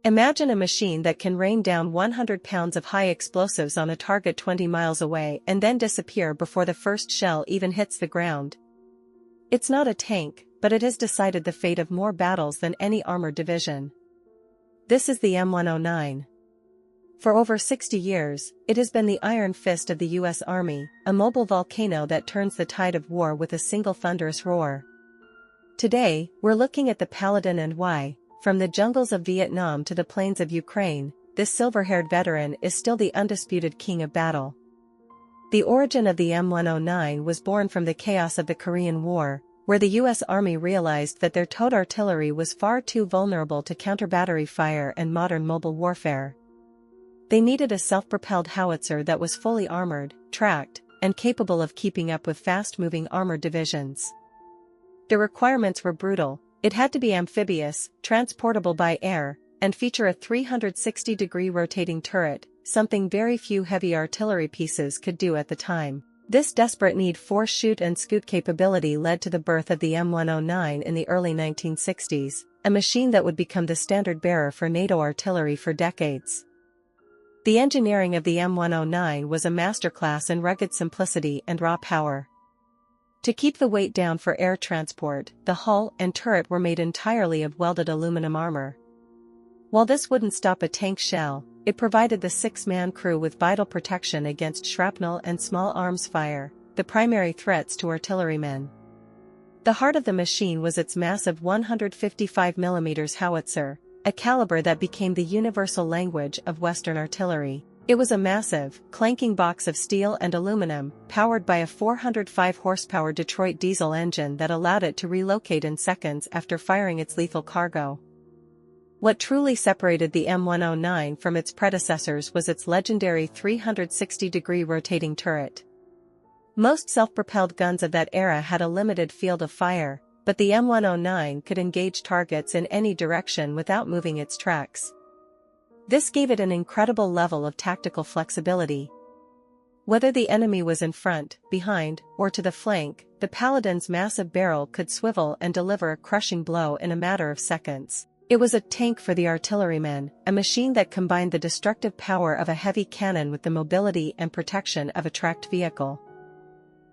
Imagine a machine that can rain down 100 pounds of high explosives on a target 20 miles away and then disappear before the first shell even hits the ground. It's not a tank, but it has decided the fate of more battles than any armored division. This is the M109. For over 60 years, it has been the iron fist of the U.S. Army, a mobile volcano that turns the tide of war with a single thunderous roar. Today, we're looking at the Paladin and why, from the jungles of Vietnam to the plains of Ukraine, this silver-haired veteran is still the undisputed king of battle. The origin of the M109 was born from the chaos of the Korean War, where the U.S. Army realized that their towed artillery was far too vulnerable to counter-battery fire and modern mobile warfare. They needed a self-propelled howitzer that was fully armored, tracked, and capable of keeping up with fast-moving armored divisions. The requirements were brutal. It had to be amphibious, transportable by air, and feature a 360-degree rotating turret, something very few heavy artillery pieces could do at the time. This desperate need for shoot-and-scoot capability led to the birth of the M109 in the early 1960s, a machine that would become the standard-bearer for NATO artillery for decades. The engineering of the M109 was a masterclass in rugged simplicity and raw power. To keep the weight down for air transport, the hull and turret were made entirely of welded aluminum armor. While this wouldn't stop a tank shell, it provided the six-man crew with vital protection against shrapnel and small arms fire, the primary threats to artillerymen. The heart of the machine was its massive 155mm howitzer, a caliber that became the universal language of Western artillery. It was a massive, clanking box of steel and aluminum, powered by a 405 horsepower Detroit diesel engine that allowed it to relocate in seconds after firing its lethal cargo. What truly separated the M109 from its predecessors was its legendary 360-degree rotating turret. Most self-propelled guns of that era had a limited field of fire, but the M109 could engage targets in any direction without moving its tracks. This gave it an incredible level of tactical flexibility. Whether the enemy was in front, behind, or to the flank, the Paladin's massive barrel could swivel and deliver a crushing blow in a matter of seconds. It was a tank for the artilleryman, a machine that combined the destructive power of a heavy cannon with the mobility and protection of a tracked vehicle.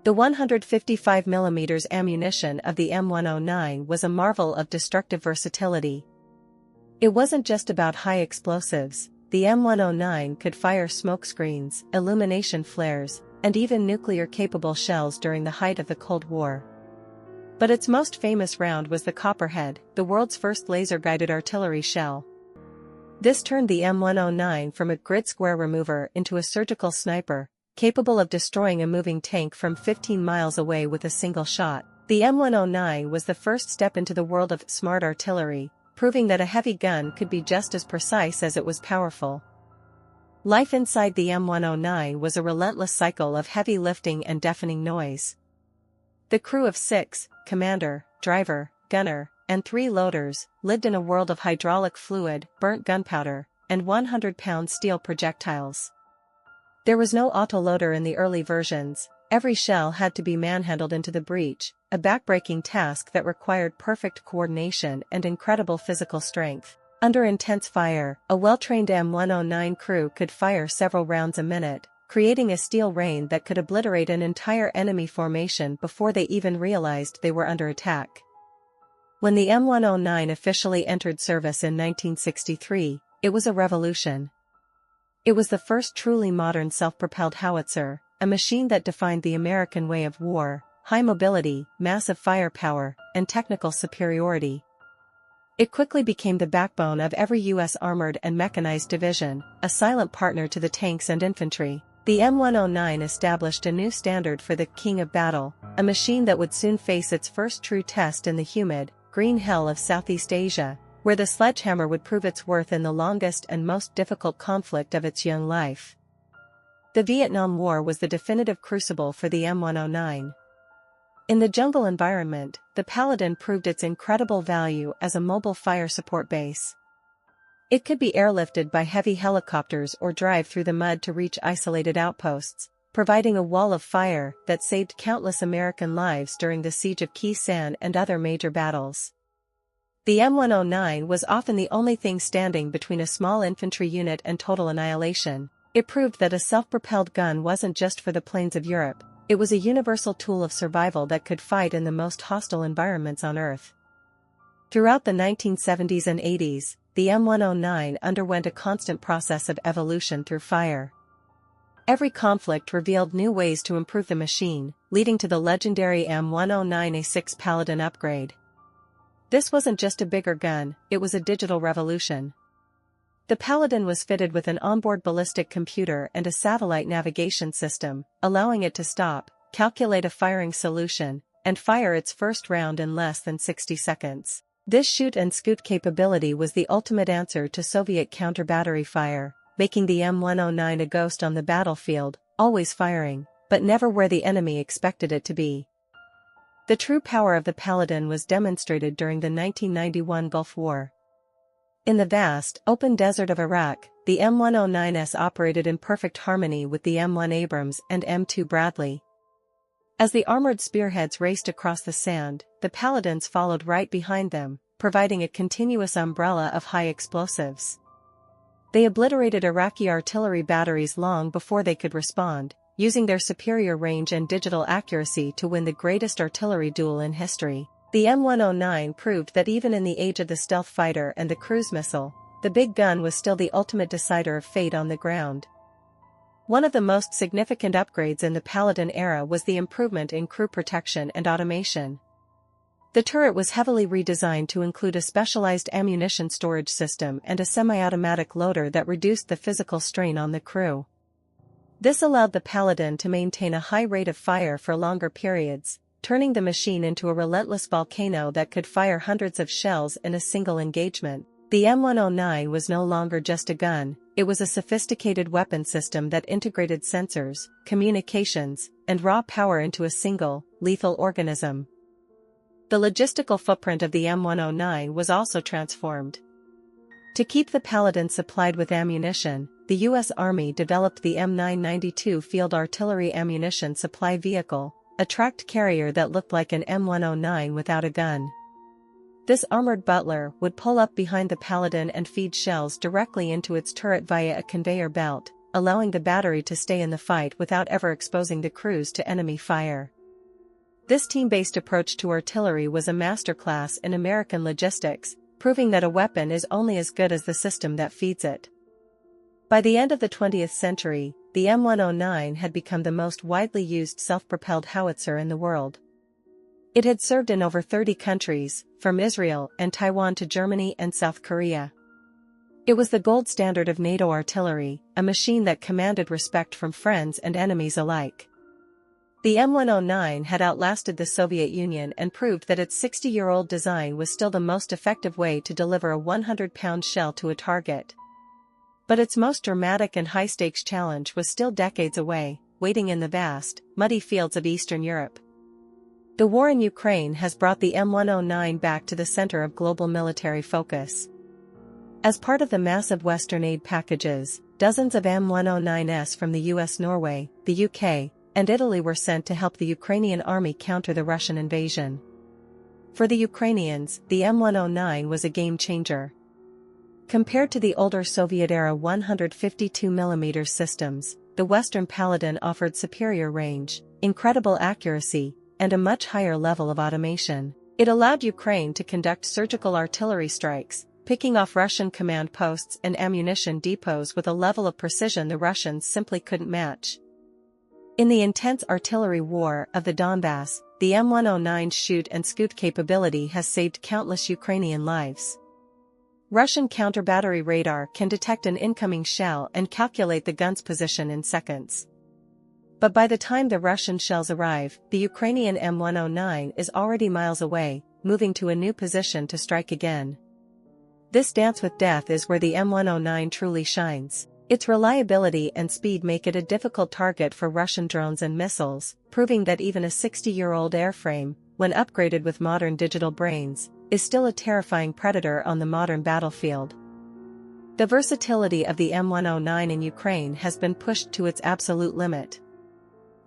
The 155mm ammunition of the M109 was a marvel of destructive versatility. It wasn't just about high explosives. The M109 could fire smokescreens, illumination flares, and even nuclear-capable shells during the height of the Cold War. But its most famous round was the Copperhead, the world's first laser-guided artillery shell. This turned the M109 from a grid-square remover into a surgical sniper, capable of destroying a moving tank from 15 miles away with a single shot. The M109 was the first step into the world of smart artillery, proving that a heavy gun could be just as precise as it was powerful. Life inside the M109 was a relentless cycle of heavy lifting and deafening noise. The crew of 6, commander, driver, gunner, and 3 loaders, lived in a world of hydraulic fluid, burnt gunpowder, and 100-pound steel projectiles. There was no autoloader in the early versions. Every shell had to be manhandled into the breech, a backbreaking task that required perfect coordination and incredible physical strength. Under intense fire, a well-trained M109 crew could fire several rounds a minute, creating a steel rain that could obliterate an entire enemy formation before they even realized they were under attack. When the M109 officially entered service in 1963, it was a revolution. It was the first truly modern self-propelled howitzer, a machine that defined the American way of war: high mobility, massive firepower, and technical superiority. It quickly became the backbone of every U.S. armored and mechanized division, a silent partner to the tanks and infantry. The M109 established a new standard for the king of battle, a machine that would soon face its first true test in the humid, green hell of Southeast Asia, where the sledgehammer would prove its worth in the longest and most difficult conflict of its young life. The Vietnam War was the definitive crucible for the M109. In the jungle environment, the Paladin proved its incredible value as a mobile fire support base. It could be airlifted by heavy helicopters or drive through the mud to reach isolated outposts, providing a wall of fire that saved countless American lives during the siege of Khe Sanh and other major battles. The M109 was often the only thing standing between a small infantry unit and total annihilation. It proved that a self-propelled gun wasn't just for the plains of Europe, it was a universal tool of survival that could fight in the most hostile environments on Earth. Throughout the 1970s and 80s, the M109 underwent a constant process of evolution through fire. Every conflict revealed new ways to improve the machine, leading to the legendary M109A6 Paladin upgrade. This wasn't just a bigger gun, it was a digital revolution. The Paladin was fitted with an onboard ballistic computer and a satellite navigation system, allowing it to stop, calculate a firing solution, and fire its first round in less than 60 seconds. This shoot-and-scoot capability was the ultimate answer to Soviet counter-battery fire, making the M109 a ghost on the battlefield, always firing, but never where the enemy expected it to be. The true power of the Paladin was demonstrated during the 1991 Gulf War. In the vast, open desert of Iraq, the M109S operated in perfect harmony with the M1 Abrams and M2 Bradley. As the armored spearheads raced across the sand, the Paladins followed right behind them, providing a continuous umbrella of high explosives. They obliterated Iraqi artillery batteries long before they could respond, using their superior range and digital accuracy to win the greatest artillery duel in history. The M109 proved that even in the age of the stealth fighter and the cruise missile, the big gun was still the ultimate decider of fate on the ground. One of the most significant upgrades in the Paladin era was the improvement in crew protection and automation. The turret was heavily redesigned to include a specialized ammunition storage system and a semi-automatic loader that reduced the physical strain on the crew. This allowed the Paladin to maintain a high rate of fire for longer periods, turning the machine into a relentless volcano that could fire hundreds of shells in a single engagement. The M109 was no longer just a gun, it was a sophisticated weapon system that integrated sensors, communications, and raw power into a single, lethal organism. The logistical footprint of the M109 was also transformed. To keep the Paladin supplied with ammunition, the U.S. Army developed the M992 Field Artillery Ammunition Supply Vehicle, a tracked carrier that looked like an M109 without a gun. This armored butler would pull up behind the Paladin and feed shells directly into its turret via a conveyor belt, allowing the battery to stay in the fight without ever exposing the crews to enemy fire. This team-based approach to artillery was a masterclass in American logistics, proving that a weapon is only as good as the system that feeds it. By the end of the 20th century, the M109 had become the most widely used self-propelled howitzer in the world. It had served in over 30 countries, from Israel and Taiwan to Germany and South Korea. It was the gold standard of NATO artillery, a machine that commanded respect from friends and enemies alike. The M109 had outlasted the Soviet Union and proved that its 60-year-old design was still the most effective way to deliver a 100-pound shell to a target. But its most dramatic and high-stakes challenge was still decades away, waiting in the vast, muddy fields of Eastern Europe. The war in Ukraine has brought the M109 back to the center of global military focus. As part of the massive Western aid packages, dozens of M109s from the US, Norway, the UK, and Italy were sent to help the Ukrainian army counter the Russian invasion. For the Ukrainians, the M109 was a game-changer. Compared to the older Soviet-era 152mm systems, the Western Paladin offered superior range, incredible accuracy, and a much higher level of automation. It allowed Ukraine to conduct surgical artillery strikes, picking off Russian command posts and ammunition depots with a level of precision the Russians simply couldn't match. In the intense artillery war of the Donbass, the M109's shoot-and-scoot capability has saved countless Ukrainian lives. Russian counter-battery radar can detect an incoming shell and calculate the gun's position in seconds. But by the time the Russian shells arrive, the Ukrainian M109 is already miles away, moving to a new position to strike again. This dance with death is where the M109 truly shines. Its reliability and speed make it a difficult target for Russian drones and missiles, proving that even a 60-year-old airframe, when upgraded with modern digital brains, is still a terrifying predator on the modern battlefield. The versatility of the M109 in Ukraine has been pushed to its absolute limit.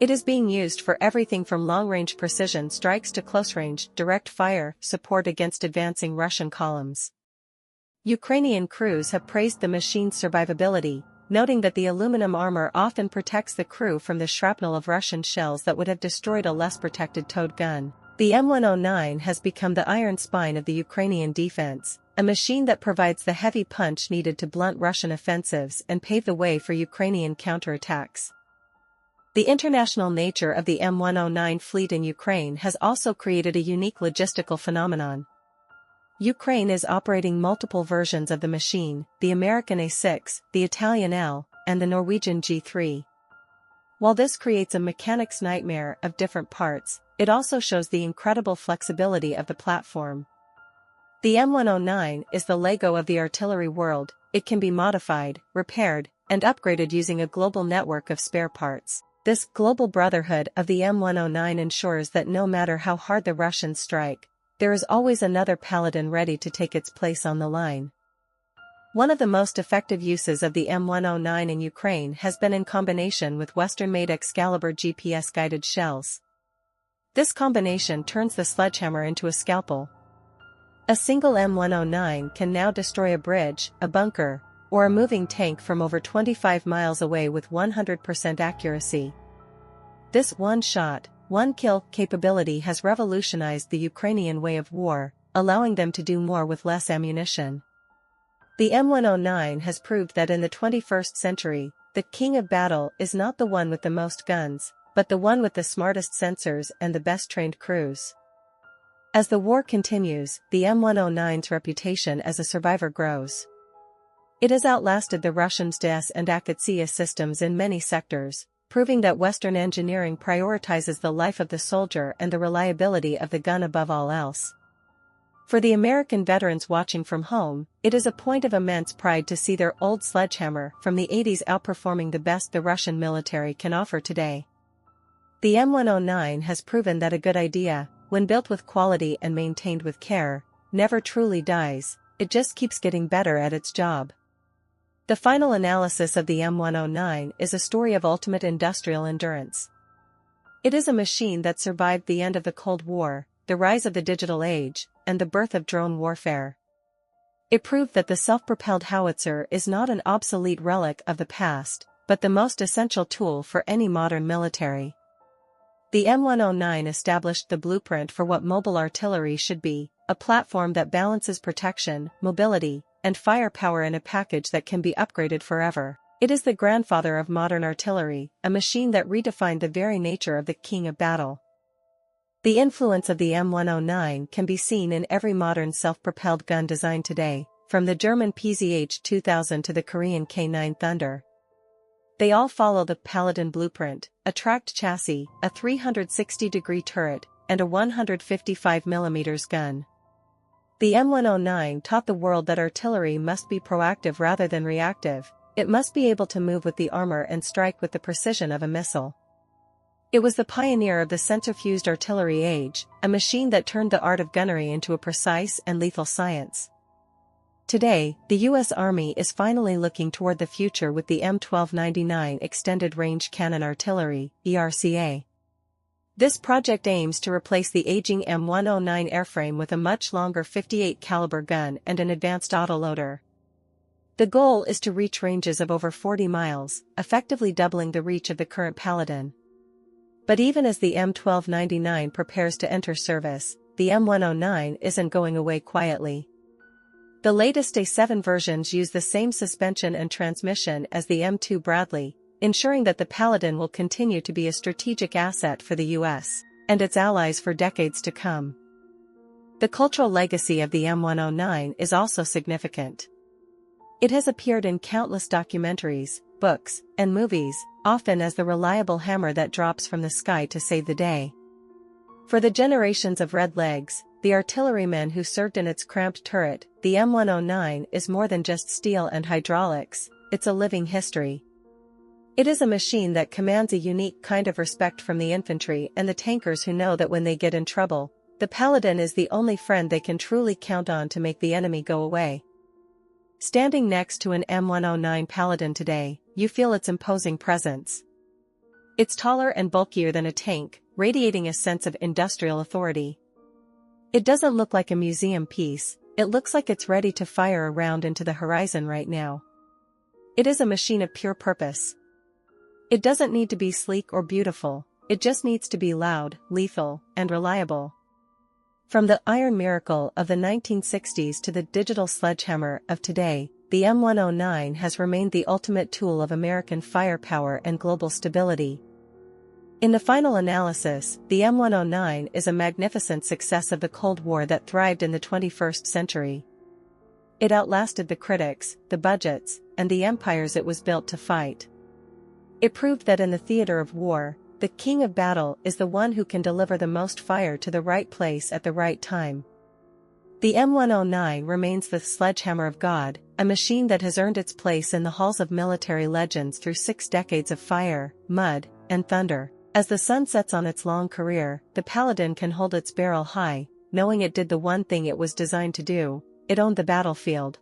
It is being used for everything from long-range precision strikes to close-range, direct fire support against advancing Russian columns. Ukrainian crews have praised the machine's survivability, noting that the aluminum armor often protects the crew from the shrapnel of Russian shells that would have destroyed a less protected towed gun. The M109 has become the iron spine of the Ukrainian defense, a machine that provides the heavy punch needed to blunt Russian offensives and pave the way for Ukrainian counterattacks. The international nature of the M109 fleet in Ukraine has also created a unique logistical phenomenon. Ukraine is operating multiple versions of the machine, the American A6, the Italian L, and the Norwegian G3. While this creates a mechanic's nightmare of different parts, it also shows the incredible flexibility of the platform. The M109 is the Lego of the artillery world. It can be modified, repaired, and upgraded using a global network of spare parts. This global brotherhood of the M109 ensures that no matter how hard the Russians strike, there is always another Paladin ready to take its place on the line. One of the most effective uses of the M109 in Ukraine has been in combination with Western-made Excalibur GPS-guided shells. This combination turns the sledgehammer into a scalpel. A single M109 can now destroy a bridge, a bunker, or a moving tank from over 25 miles away with 100% accuracy. This one-shot, one-kill capability has revolutionized the Ukrainian way of war, allowing them to do more with less ammunition. The M109 has proved that in the 21st century, the king of battle is not the one with the most guns, but the one with the smartest sensors and the best-trained crews. As the war continues, the M109's reputation as a survivor grows. It has outlasted the Russians' DES and Akatsiya systems in many sectors, proving that Western engineering prioritizes the life of the soldier and the reliability of the gun above all else. For the American veterans watching from home, it is a point of immense pride to see their old sledgehammer from the 80s outperforming the best the Russian military can offer today. The M109 has proven that a good idea, when built with quality and maintained with care, never truly dies, it just keeps getting better at its job. The final analysis of the M109 is a story of ultimate industrial endurance. It is a machine that survived the end of the Cold War, the rise of the digital age, and the birth of drone warfare. It proved that the self-propelled howitzer is not an obsolete relic of the past, but the most essential tool for any modern military. The M109 established the blueprint for what mobile artillery should be, a platform that balances protection, mobility, and firepower in a package that can be upgraded forever. It is the grandfather of modern artillery, a machine that redefined the very nature of the king of battle. The influence of the M109 can be seen in every modern self-propelled gun design today, from the German PZH-2000 to the Korean K9 Thunder. They all follow the Paladin blueprint, a tracked chassis, a 360-degree turret, and a 155mm gun. The M109 taught the world that artillery must be proactive rather than reactive. It must be able to move with the armor and strike with the precision of a missile. It was the pioneer of the centrifuged artillery age, a machine that turned the art of gunnery into a precise and lethal science. Today, the U.S. Army is finally looking toward the future with the M1299 Extended Range Cannon Artillery, ERCA. This project aims to replace the aging M109 airframe with a much longer 58 caliber gun and an advanced autoloader. The goal is to reach ranges of over 40 miles, effectively doubling the reach of the current Paladin. But even as the M1299 prepares to enter service, the M109 isn't going away quietly. The latest A7 versions use the same suspension and transmission as the M2 Bradley, ensuring that the Paladin will continue to be a strategic asset for the U.S. and its allies for decades to come. The cultural legacy of the M109 is also significant. It has appeared in countless documentaries, books, and movies, often as the reliable hammer that drops from the sky to save the day. For the generations of Red Legs, the artillerymen who served in its cramped turret, the M109 is more than just steel and hydraulics, it's a living history. It is a machine that commands a unique kind of respect from the infantry and the tankers who know that when they get in trouble, the Paladin is the only friend they can truly count on to make the enemy go away. Standing next to an M109 Paladin today, you feel its imposing presence. It's taller and bulkier than a tank, radiating a sense of industrial authority. It doesn't look like a museum piece, it looks like it's ready to fire a round into the horizon right now. It is a machine of pure purpose. It doesn't need to be sleek or beautiful, it just needs to be loud, lethal, and reliable. From the iron miracle of the 1960s to the digital sledgehammer of today, the M109 has remained the ultimate tool of American firepower and global stability. In the final analysis, the M109 is a magnificent success of the Cold War that thrived in the 21st century. It outlasted the critics, the budgets, and the empires it was built to fight. It proved that in the theater of war, the king of battle is the one who can deliver the most fire to the right place at the right time. The M109 remains the sledgehammer of God, a machine that has earned its place in the halls of military legends through 6 decades of fire, mud, and thunder. As the sun sets on its long career, the Paladin can hold its barrel high, knowing it did the one thing it was designed to do: it owned the battlefield.